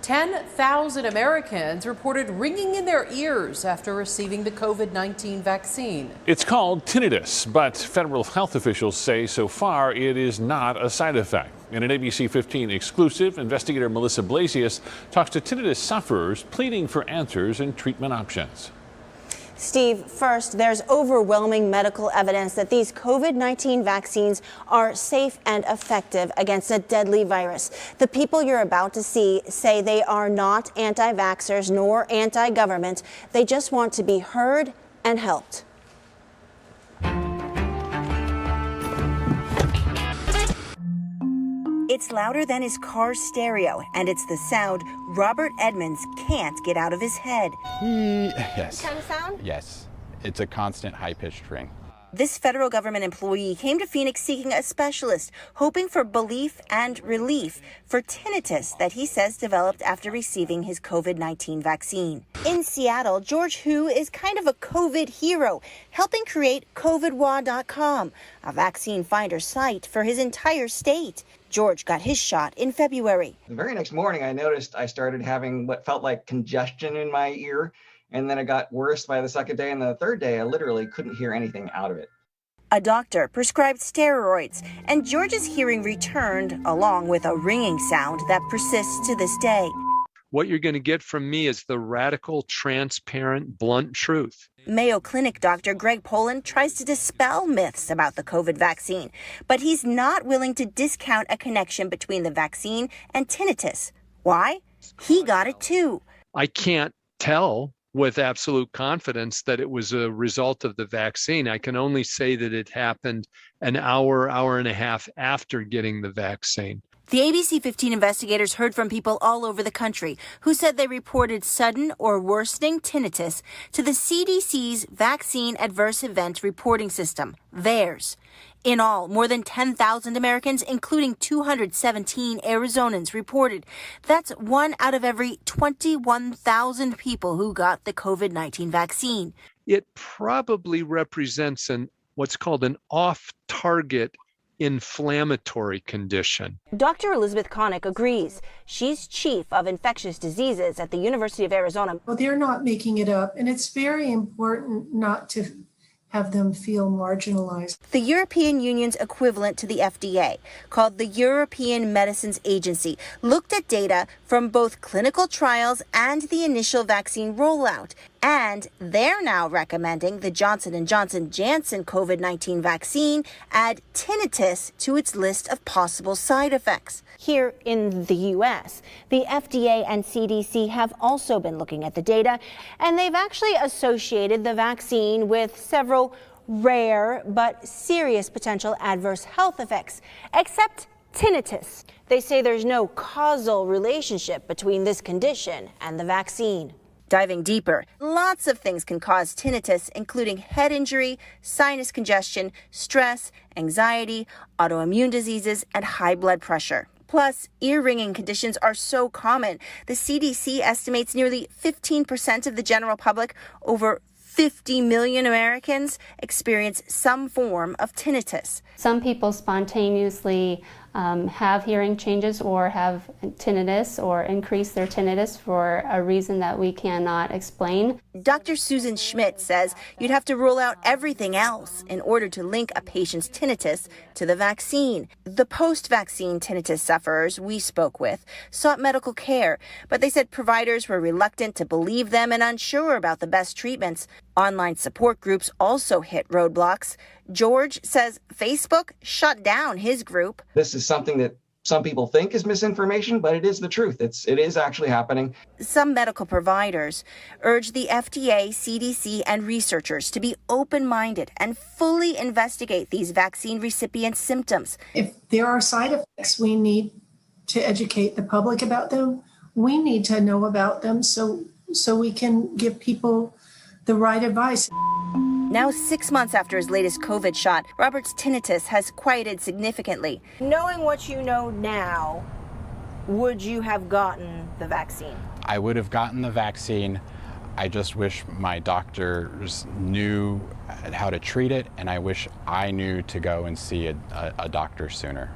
10,000 Americans reported ringing in their ears after receiving the COVID-19 vaccine. It's called tinnitus, but federal health officials say so far it is not a side effect. In an ABC 15 exclusive, investigator Melissa Blasius talks to tinnitus sufferers pleading for answers and treatment options. Steve, first, there's overwhelming medical evidence that these COVID-19 vaccines are safe and effective against a deadly virus. The people you're about to see say they are not anti-vaxxers nor anti-government. They just want to be heard and helped. It's louder than his car's stereo, and it's the sound Robert Edmonds can't get out of his head. Yes. Kind of sound? Yes. It's a constant high-pitched ring. This federal government employee came to Phoenix seeking a specialist, hoping for belief and relief for tinnitus that he says developed after receiving his COVID-19 vaccine. In Seattle, George Hu is kind of a COVID hero, helping create COVIDwa.com, a vaccine finder site for his entire state. George got his shot in February. The very next morning, I noticed I started having what felt like congestion in my ear. And then it got worse by the second day. And the third day, I literally couldn't hear anything out of it. A doctor prescribed steroids, and George's hearing returned, along with a ringing sound that persists to this day. What you're going to get from me is the radical, transparent, blunt truth. Mayo Clinic Dr. Greg Poland tries to dispel myths about the COVID vaccine, but he's not willing to discount a connection between the vaccine and tinnitus. Why? He got it too. I can't tell with absolute confidence that it was a result of the vaccine. I can only say that it happened an hour, hour and a half after getting the vaccine. The ABC 15 investigators heard from people all over the country who said they reported sudden or worsening tinnitus to the CDC's Vaccine Adverse Event Reporting System, VAERS. In all, more than 10,000 Americans, including 217 Arizonans, reported. That's 1 out of every 21,000 people who got the COVID-19 vaccine. It probably represents what's called an off-target inflammatory condition. Dr. Elizabeth Connick agrees. She's chief of infectious diseases at the University of Arizona. Well, they're not making it up, and it's very important not to have them feel marginalized. The European Union's equivalent to the FDA, called the European Medicines Agency, looked at data from both clinical trials and the initial vaccine rollout. And they're now recommending the Johnson & Johnson COVID-19 vaccine add tinnitus to its list of possible side effects. Here in the U.S., the FDA and CDC have also been looking at the data, and they've actually associated the vaccine with several rare but serious potential adverse health effects, except tinnitus. They say there's no causal relationship between this condition and the vaccine. Diving deeper, lots of things can cause tinnitus, including head injury, sinus congestion, stress, anxiety, autoimmune diseases, and high blood pressure. Plus, ear ringing conditions are so common. The CDC estimates nearly 15% of the general public, over 50 million Americans, experience some form of tinnitus. Some people spontaneously have hearing changes or have tinnitus or increase their tinnitus for a reason that we cannot explain. Dr. Susan Schmidt says you'd have to rule out everything else in order to link a patient's tinnitus to the vaccine. The post-vaccine tinnitus sufferers we spoke with sought medical care, but they said providers were reluctant to believe them and unsure about the best treatments. Online support groups also hit roadblocks. George says Facebook shut down his group. This is something that some people think is misinformation, but it is the truth. It is actually happening. Some medical providers urge the FDA, CDC, and researchers to be open-minded and fully investigate these vaccine recipients' symptoms. If there are side effects, we need to educate the public about them. We need to know about them so we can give people the right advice. Now, 6 months after his latest COVID shot, Robert's tinnitus has quieted significantly. Knowing what you know now, would you have gotten the vaccine? I would have gotten the vaccine. I just wish my doctors knew how to treat it, and I wish I knew to go and see a doctor sooner.